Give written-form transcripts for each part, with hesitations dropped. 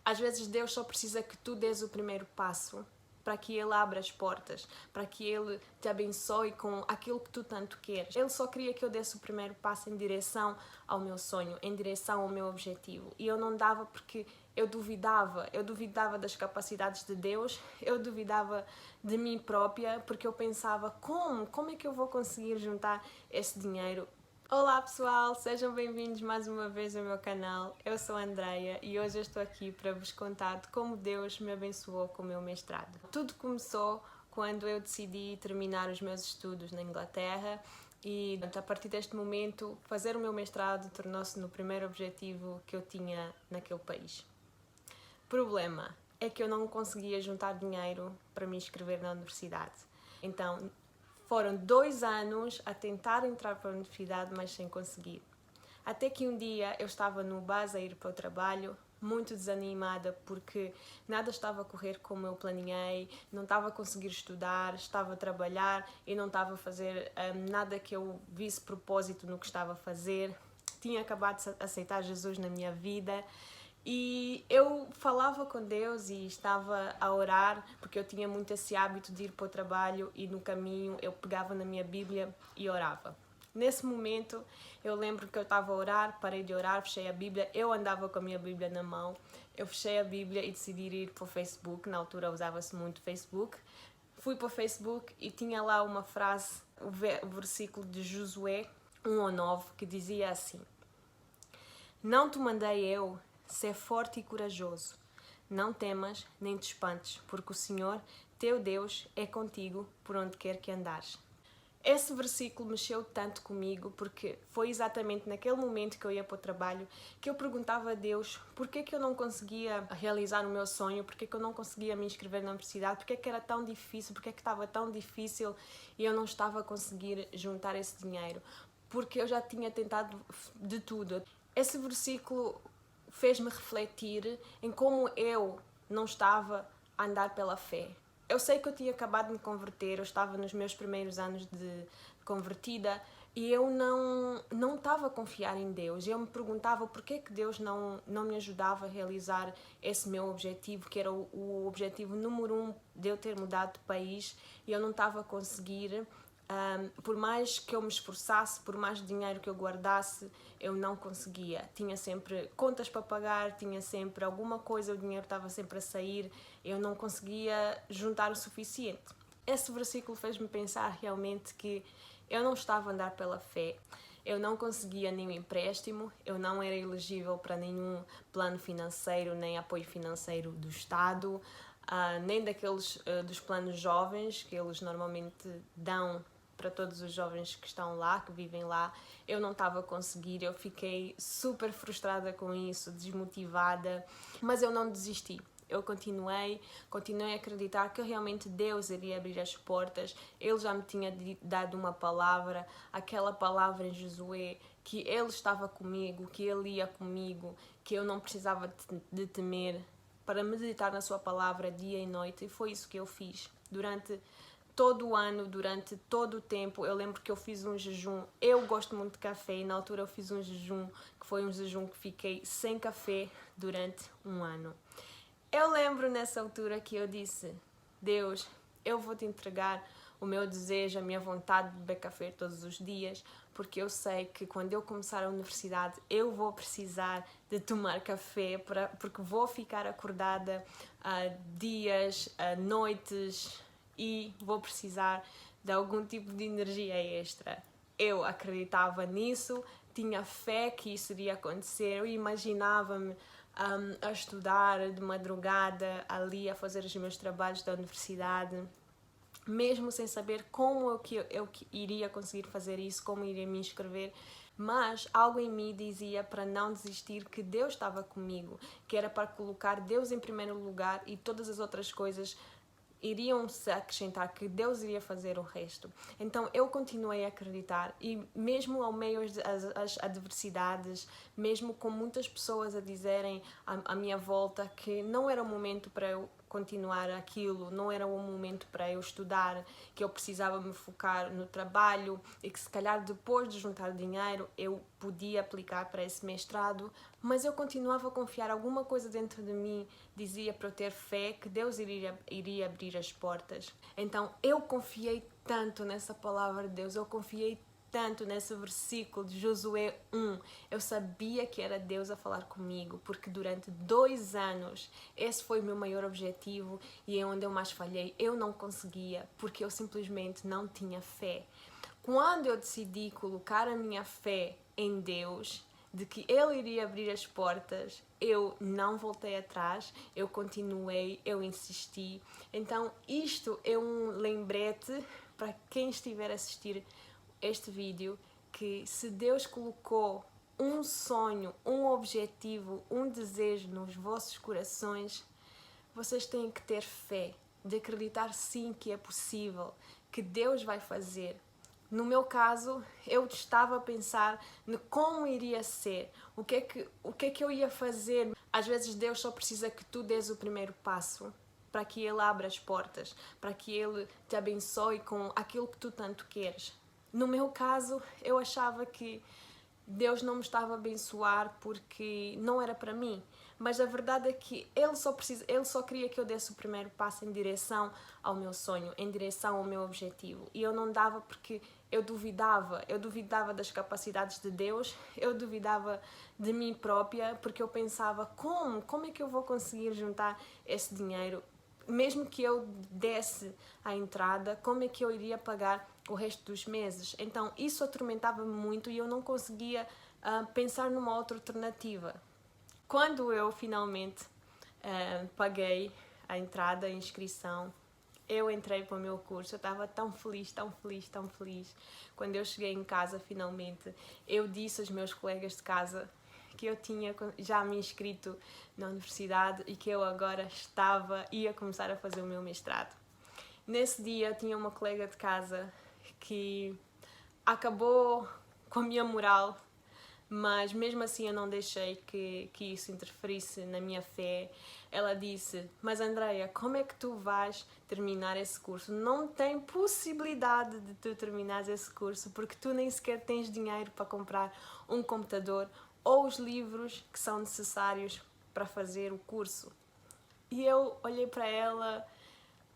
Às vezes Deus só precisa que tu dês o primeiro passo para que Ele abra as portas, para que Ele te abençoe com aquilo que tu tanto queres. Ele só queria que eu desse o primeiro passo em direção ao meu sonho, em direção ao meu objetivo. E eu não dava porque eu duvidava das capacidades de Deus, eu duvidava de mim própria, porque eu pensava, como é que eu vou conseguir juntar esse dinheiro? Olá pessoal, sejam bem-vindos mais uma vez ao meu canal. Eu sou a Andreia e hoje eu estou aqui para vos contar de como Deus me abençoou com o meu mestrado. Tudo começou quando eu decidi terminar os meus estudos na Inglaterra e a partir deste momento fazer o meu mestrado tornou-se no primeiro objetivo que eu tinha naquele país. Problema é que eu não conseguia juntar dinheiro para me inscrever na universidade. Então foram 2 anos a tentar entrar para a universidade, mas sem conseguir. Até que um dia eu estava no bus a ir para o trabalho, muito desanimada porque nada estava a correr como eu planeei, não estava a conseguir estudar, estava a trabalhar e não estava a fazer nada que eu visse propósito no que estava a fazer. Tinha acabado de aceitar Jesus na minha vida. E eu falava com Deus e estava a orar, porque eu tinha muito esse hábito de ir para o trabalho e no caminho eu pegava na minha Bíblia e orava. Nesse momento eu lembro que eu estava a orar, parei de orar, fechei a Bíblia, eu andava com a minha Bíblia na mão, eu fechei a Bíblia e decidi ir para o Facebook, na altura usava-se muito Facebook. Fui para o Facebook e tinha lá uma frase, o versículo de Josué 1:9, que dizia assim: Não te mandei eu, ser forte e corajoso. Não temas, nem te espantes, porque o Senhor, teu Deus, é contigo por onde quer que andares. Esse versículo mexeu tanto comigo porque foi exatamente naquele momento que eu ia para o trabalho que eu perguntava a Deus porquê que eu não conseguia realizar o meu sonho, porquê que eu não conseguia me inscrever na universidade, porquê que era tão difícil, porquê que estava tão difícil e eu não estava a conseguir juntar esse dinheiro, porque eu já tinha tentado de tudo. Esse versículo fez-me refletir em como eu não estava a andar pela fé. Eu sei que eu tinha acabado de me converter, eu estava nos meus primeiros anos de convertida e eu não estava a confiar em Deus. Eu me perguntava porquê que Deus não me ajudava a realizar esse meu objetivo, que era o objetivo número 1 de eu ter mudado de país, e eu não estava a conseguir. Por mais que eu me esforçasse, por mais dinheiro que eu guardasse, eu não conseguia. Tinha sempre contas para pagar, tinha sempre alguma coisa, o dinheiro estava sempre a sair, eu não conseguia juntar o suficiente. Esse versículo fez-me pensar realmente que eu não estava a andar pela fé, eu não conseguia nenhum empréstimo, eu não era elegível para nenhum plano financeiro, nem apoio financeiro do Estado, nem daqueles dos planos jovens que eles normalmente dão para todos os jovens que estão lá, que vivem lá. Eu não estava a conseguir, eu fiquei super frustrada com isso, desmotivada, mas eu não desisti. Eu continuei a acreditar que realmente Deus iria abrir as portas. Ele já me tinha dado uma palavra, aquela palavra em Josué, que Ele estava comigo, que Ele ia comigo, que eu não precisava de temer, para meditar na sua palavra dia e noite, e foi isso que eu fiz. Durante todo o ano, durante todo o tempo, eu lembro que eu fiz um jejum. Eu gosto muito de café e na altura eu fiz um jejum, que foi um jejum que fiquei sem café durante um ano. Eu lembro nessa altura que eu disse: Deus, eu vou te entregar o meu desejo, a minha vontade de beber café todos os dias, porque eu sei que quando eu começar a universidade eu vou precisar de tomar café, porque vou ficar acordada dias, noites, e vou precisar de algum tipo de energia extra. Eu acreditava nisso, tinha fé que isso iria acontecer, eu imaginava-me a estudar de madrugada, ali a fazer os meus trabalhos da universidade, mesmo sem saber como eu iria conseguir fazer isso, como iria me inscrever, mas algo em mim dizia para não desistir, que Deus estava comigo, que era para colocar Deus em primeiro lugar e todas as outras coisas iriam se acrescentar, que Deus iria fazer o resto. Então eu continuei a acreditar, e mesmo ao meio das adversidades, mesmo com muitas pessoas a dizerem à minha volta que não era o momento para eu continuar aquilo, não era o momento para eu estudar, que eu precisava me focar no trabalho e que se calhar depois de juntar dinheiro eu podia aplicar para esse mestrado, mas eu continuava a confiar, alguma coisa dentro de mim dizia para eu ter fé que Deus iria abrir as portas. Então eu confiei tanto nessa palavra de Deus, eu confiei tanto nesse versículo de Josué 1, eu sabia que era Deus a falar comigo, porque durante 2 anos esse foi o meu maior objetivo e é onde eu mais falhei. Eu não conseguia, porque eu simplesmente não tinha fé. Quando eu decidi colocar a minha fé em Deus, de que Ele iria abrir as portas, eu não voltei atrás, eu continuei, eu insisti. Então isto é um lembrete para quem estiver a assistir este vídeo, que se Deus colocou um sonho, um objetivo, um desejo nos vossos corações, vocês têm que ter fé, de acreditar sim que é possível, que Deus vai fazer. No meu caso, eu estava a pensar no como iria ser, o que é que eu ia fazer. Às vezes Deus só precisa que tu dês o primeiro passo, para que Ele abra as portas, para que Ele te abençoe com aquilo que tu tanto queres. No meu caso, eu achava que Deus não me estava a abençoar porque não era para mim. Mas a verdade é que Ele só queria que eu desse o primeiro passo em direção ao meu sonho, em direção ao meu objetivo. E eu não dava porque eu duvidava das capacidades de Deus, eu duvidava de mim própria, porque eu pensava, como é que eu vou conseguir juntar esse dinheiro? Mesmo que eu desse a entrada, como é que eu iria pagar o resto dos meses? Então isso atormentava-me muito e eu não conseguia pensar numa outra alternativa. Quando eu finalmente paguei a entrada, a inscrição, eu entrei para o meu curso, eu estava tão feliz, tão feliz, tão feliz. Quando eu cheguei em casa finalmente, eu disse aos meus colegas de casa que eu tinha já me inscrito na universidade e que eu agora ia começar a fazer o meu mestrado. Nesse dia tinha uma colega de casa que acabou com a minha moral, mas mesmo assim eu não deixei que isso interferisse na minha fé. Ela disse, mas Andreia, como é que tu vais terminar esse curso? Não tem possibilidade de tu terminares esse curso porque tu nem sequer tens dinheiro para comprar um computador ou os livros que são necessários para fazer o curso. E eu olhei para ela,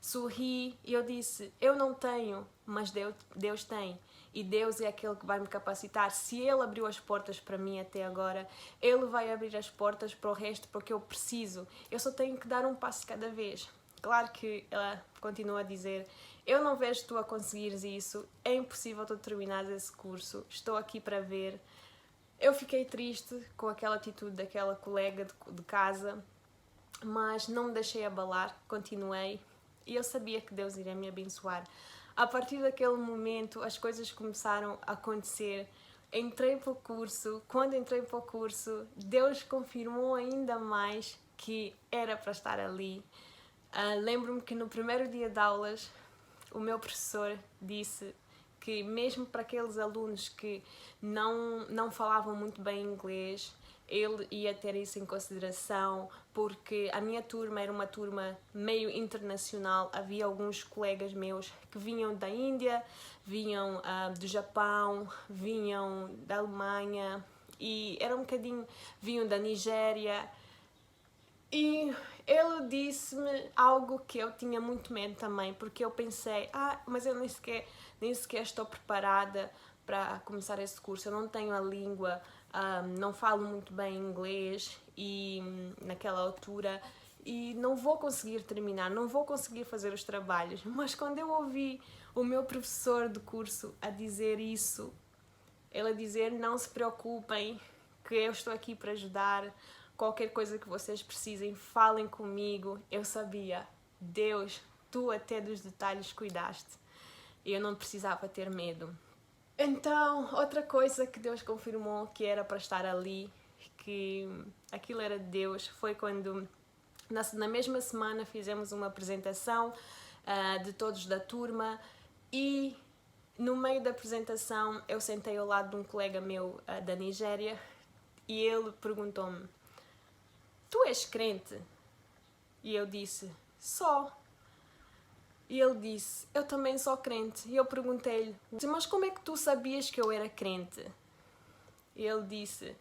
sorri e eu disse, eu não tenho, mas Deus tem. E Deus é aquele que vai me capacitar. Se Ele abriu as portas para mim até agora, Ele vai abrir as portas para o resto, porque eu preciso. Eu só tenho que dar um passo cada vez. Claro que ela continua a dizer, eu não vejo tu a conseguires isso, é impossível tu terminares esse curso, estou aqui para ver. Eu fiquei triste com aquela atitude daquela colega de casa, mas não me deixei abalar, continuei e eu sabia que Deus iria me abençoar. A partir daquele momento as coisas começaram a acontecer. Entrei para o curso, quando entrei para o curso, Deus confirmou ainda mais que era para estar ali. Lembro-me que no primeiro dia de aulas o meu professor disse que mesmo para aqueles alunos que não falavam muito bem inglês, ele ia ter isso em consideração, porque a minha turma era uma turma meio internacional, havia alguns colegas meus que vinham da Índia, vinham do Japão, vinham da Alemanha e era um bocadinho, vinham da Nigéria. E ele disse-me algo que eu tinha muito medo também, porque eu pensei, mas eu nem sequer estou preparada para começar esse curso, eu não tenho a língua, não falo muito bem inglês e naquela altura e não vou conseguir terminar, não vou conseguir fazer os trabalhos. Mas quando eu ouvi o meu professor de curso a dizer isso, ele a dizer, não se preocupem, que eu estou aqui para ajudar, qualquer coisa que vocês precisem, falem comigo. Eu sabia, Deus, tu até dos detalhes cuidaste. E eu não precisava ter medo. Então, outra coisa que Deus confirmou que era para estar ali, que aquilo era de Deus, foi quando na mesma semana fizemos uma apresentação de todos da turma e no meio da apresentação eu sentei ao lado de um colega meu da Nigéria e ele perguntou-me, tu és crente? E eu disse, Só. E ele disse, eu também sou crente. E eu perguntei-lhe, mas como é que tu sabias que eu era crente? E ele disse,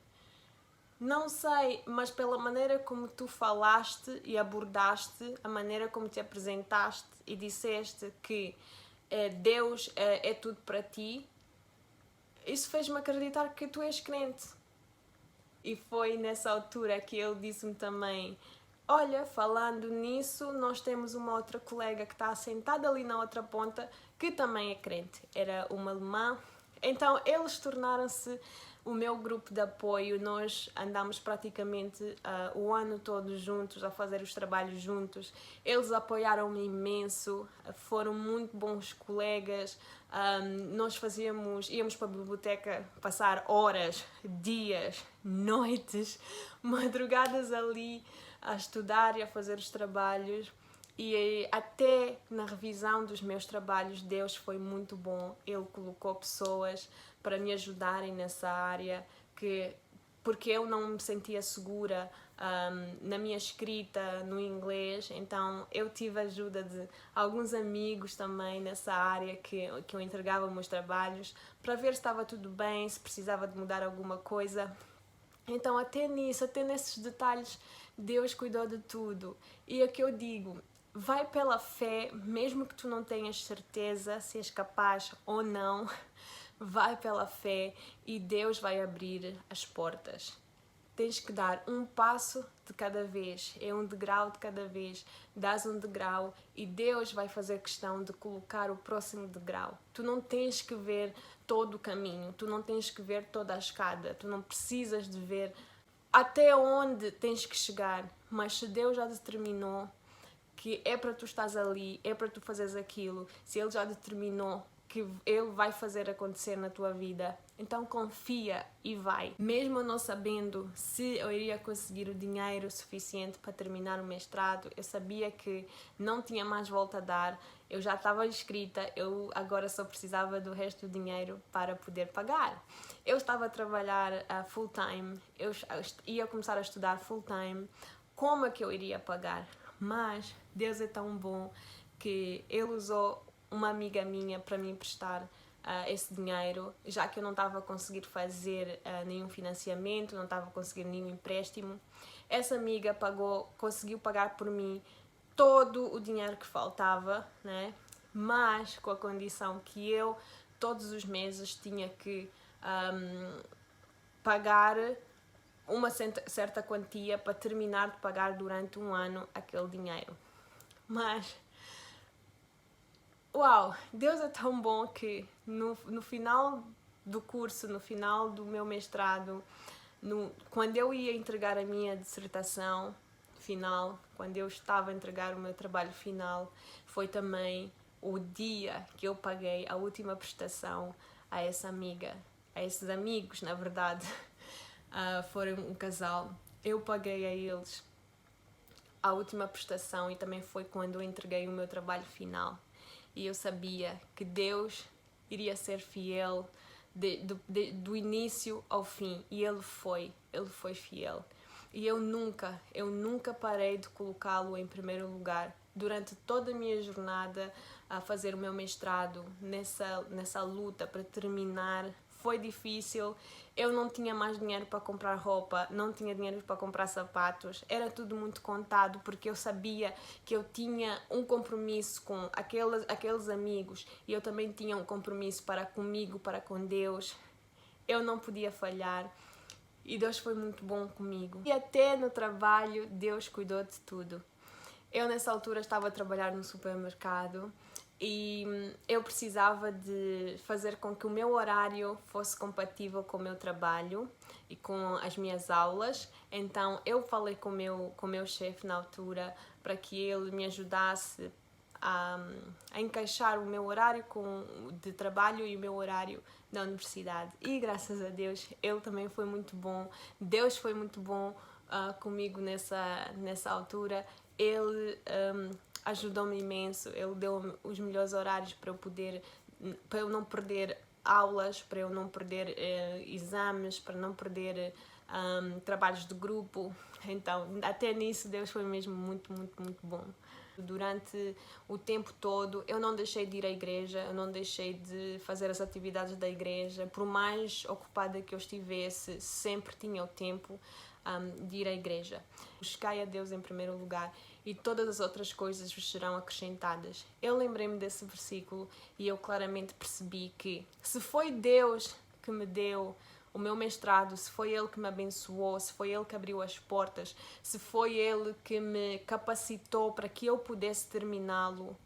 não sei, mas pela maneira como tu falaste e abordaste, a maneira como te apresentaste e disseste que Deus é tudo para ti, isso fez-me acreditar que tu és crente. E foi nessa altura que ele disse-me também, olha, falando nisso, nós temos uma outra colega que está sentada ali na outra ponta, que também é crente. Era uma alemã. Então, eles tornaram-se o meu grupo de apoio. Nós andamos praticamente o ano todo juntos, a fazer os trabalhos juntos. Eles apoiaram-me imenso, foram muito bons colegas. Nós íamos para a biblioteca passar horas, dias, noites, madrugadas ali a estudar e a fazer os trabalhos. E até na revisão dos meus trabalhos, Deus foi muito bom. Ele colocou pessoas para me ajudarem nessa área, porque eu não me sentia segura na minha escrita no inglês. Então eu tive a ajuda de alguns amigos também nessa área que eu entregava meus trabalhos para ver se estava tudo bem, se precisava de mudar alguma coisa. Então até nesses detalhes, Deus cuidou de tudo. E é que eu digo, vai pela fé, mesmo que tu não tenhas certeza se és capaz ou não, vai pela fé e Deus vai abrir as portas. Tens que dar um passo de cada vez, é um degrau de cada vez. Dás um degrau e Deus vai fazer questão de colocar o próximo degrau. Tu não tens que ver todo o caminho, tu não tens que ver toda a escada, tu não precisas de ver até onde tens que chegar, mas se Deus já determinou que é para tu estás ali, é para tu fazeres aquilo, se Ele já determinou que Ele vai fazer acontecer na tua vida, então confia e vai. Mesmo eu não sabendo se eu iria conseguir o dinheiro suficiente para terminar o mestrado, eu sabia que não tinha mais volta a dar, eu já estava inscrita, eu agora só precisava do resto do dinheiro para poder pagar. Eu estava a trabalhar full time, eu ia começar a estudar full time, como é que eu iria pagar? Mas Deus é tão bom que Ele usou uma amiga minha para me emprestar esse dinheiro, já que eu não estava a conseguir fazer nenhum financiamento, não estava a conseguir nenhum empréstimo. Essa amiga conseguiu pagar por mim todo o dinheiro que faltava, né? Mas com a condição que eu todos os meses tinha que pagar uma certa quantia para terminar de pagar durante um ano aquele dinheiro. Mas, uau, Deus é tão bom que no final do curso, no final do meu mestrado, quando eu ia entregar a minha dissertação final, quando eu estava a entregar o meu trabalho final, foi também o dia que eu paguei a última prestação a essa amiga, a esses amigos, na verdade. Foram um casal, eu paguei a eles a última prestação e também foi quando eu entreguei o meu trabalho final. E eu sabia que Deus iria ser fiel do início ao fim. E Ele foi fiel. E eu nunca parei de colocá-lo em primeiro lugar. Durante toda a minha jornada a fazer o meu mestrado, nessa luta para terminar, foi difícil. Eu não tinha mais dinheiro para comprar roupa, não tinha dinheiro para comprar sapatos, era tudo muito contado porque eu sabia que eu tinha um compromisso com aqueles amigos e eu também tinha um compromisso para comigo, para com Deus. Eu não podia falhar e Deus foi muito bom comigo. E até no trabalho, Deus cuidou de tudo. Eu nessa altura estava a trabalhar no supermercado e eu precisava de fazer com que o meu horário fosse compatível com o meu trabalho e com as minhas aulas. Então eu falei com o meu chefe na altura para que ele me ajudasse a encaixar o meu horário de trabalho e o meu horário da universidade. E graças a Deus, ele também foi muito bom. Deus foi muito bom comigo nessa altura. Ele ajudou-me imenso, ele deu-me os melhores horários para eu não perder aulas, para eu não perder exames, para não perder trabalhos de grupo. Então, até nisso, Deus foi mesmo muito, muito, muito bom. Durante o tempo todo, eu não deixei de ir à igreja, eu não deixei de fazer as atividades da igreja. Por mais ocupada que eu estivesse, sempre tinha o tempo de ir à igreja. Buscai a Deus em primeiro lugar e todas as outras coisas vos serão acrescentadas. Eu lembrei-me desse versículo e eu claramente percebi que se foi Deus que me deu o meu mestrado, se foi Ele que me abençoou, se foi Ele que abriu as portas, se foi Ele que me capacitou para que eu pudesse terminá-lo,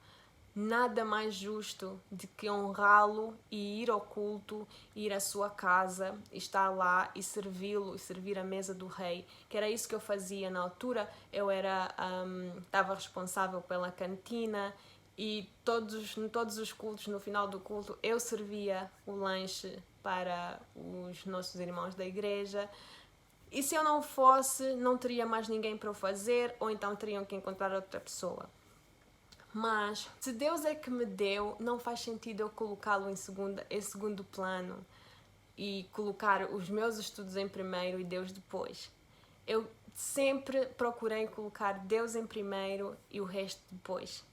nada mais justo de que honrá-lo e ir ao culto, ir à sua casa, estar lá e servi-lo, e servir a mesa do rei, que era isso que eu fazia na altura. Eu estava responsável pela cantina e todos os cultos, no final do culto, eu servia o lanche para os nossos irmãos da igreja. E se eu não fosse, não teria mais ninguém para o fazer, ou então teriam que encontrar outra pessoa. Mas, se Deus é que me deu, não faz sentido eu colocá-lo em segundo plano e colocar os meus estudos em primeiro e Deus depois. Eu sempre procurei colocar Deus em primeiro e o resto depois.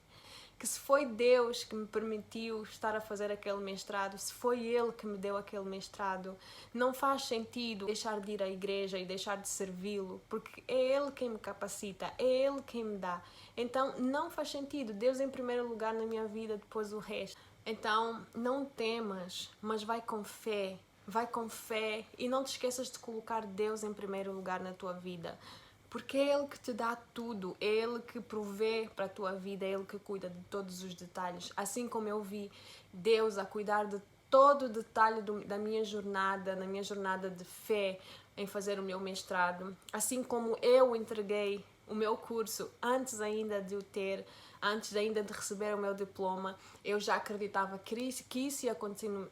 Que se foi Deus que me permitiu estar a fazer aquele mestrado, se foi Ele que me deu aquele mestrado, não faz sentido deixar de ir à igreja e deixar de servi-lo, porque é Ele quem me capacita, é Ele quem me dá. Então não faz sentido, Deus em primeiro lugar na minha vida, depois o resto. Então não temas, mas vai com fé e não te esqueças de colocar Deus em primeiro lugar na tua vida. Porque é Ele que te dá tudo, é Ele que provê para a tua vida, é Ele que cuida de todos os detalhes. Assim como eu vi Deus a cuidar de todo o detalhe da minha jornada, na minha jornada de fé em fazer o meu mestrado. Assim como eu entreguei o meu curso antes ainda de o ter, antes ainda de receber o meu diploma, eu já acreditava que isso ia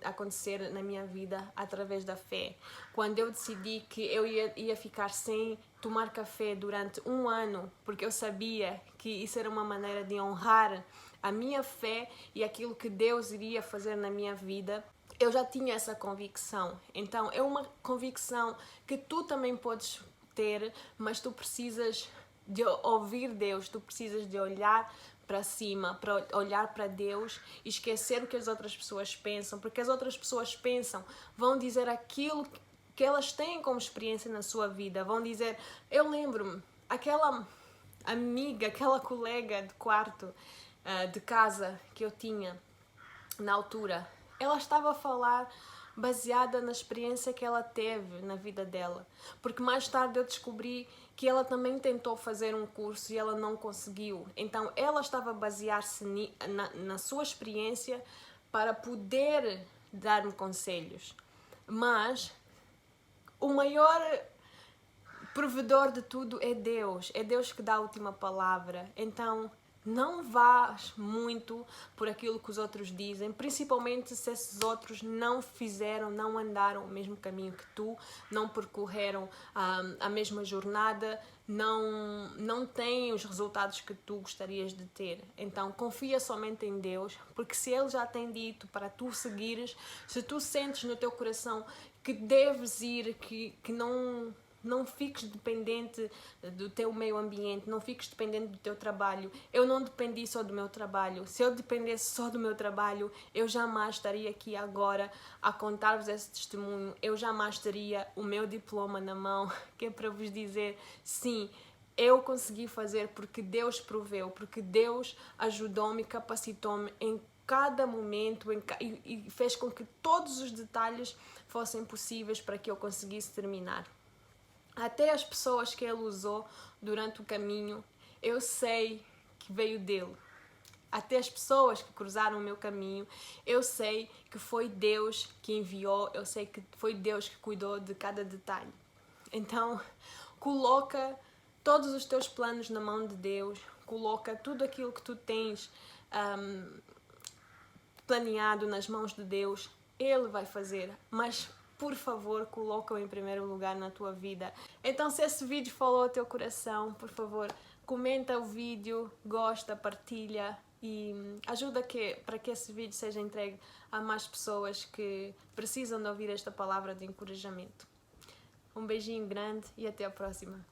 acontecer na minha vida através da fé. Quando eu decidi que eu ia ficar sem tomar café durante 1 ano, porque eu sabia que isso era uma maneira de honrar a minha fé e aquilo que Deus iria fazer na minha vida, eu já tinha essa convicção. Então é uma convicção que tu também podes ter, mas tu precisas de ouvir Deus, tu precisas de olhar para cima, para olhar para Deus e esquecer o que as outras pessoas pensam, porque as outras pessoas pensam, vão dizer aquilo que elas têm como experiência na sua vida, vão dizer, eu lembro-me, aquela amiga, aquela colega de quarto, de casa que eu tinha na altura, ela estava a falar baseada na experiência que ela teve na vida dela, porque mais tarde eu descobri que ela também tentou fazer um curso e ela não conseguiu. Então ela estava a basear-se na sua experiência para poder dar-me conselhos. Mas o maior provedor de tudo é Deus que dá a última palavra. Então não vás muito por aquilo que os outros dizem, principalmente se esses outros não fizeram, não andaram o mesmo caminho que tu, não percorreram a mesma jornada, não têm os resultados que tu gostarias de ter. Então confia somente em Deus, porque se Ele já tem dito para tu seguires, se tu sentes no teu coração que deves ir, que não fiques dependente do teu meio ambiente, não fiques dependente do teu trabalho. Eu não dependi só do meu trabalho. Se eu dependesse só do meu trabalho, eu jamais estaria aqui agora a contar-vos esse testemunho. Eu jamais teria o meu diploma na mão, que é para vos dizer, sim, eu consegui fazer porque Deus proveu, porque Deus ajudou-me, capacitou-me em cada momento e fez com que todos os detalhes fossem possíveis para que eu conseguisse terminar. Até as pessoas que Ele usou durante o caminho, eu sei que veio dele. Até as pessoas que cruzaram o meu caminho, eu sei que foi Deus que enviou, eu sei que foi Deus que cuidou de cada detalhe. Então, coloca todos os teus planos na mão de Deus, coloca tudo aquilo que tu tens planeado nas mãos de Deus, Ele vai fazer, mas por favor, coloca-o em primeiro lugar na tua vida. Então, se esse vídeo falou ao teu coração, por favor, comenta o vídeo, gosta, partilha e ajuda para que esse vídeo seja entregue a mais pessoas que precisam de ouvir esta palavra de encorajamento. Um beijinho grande e até a próxima.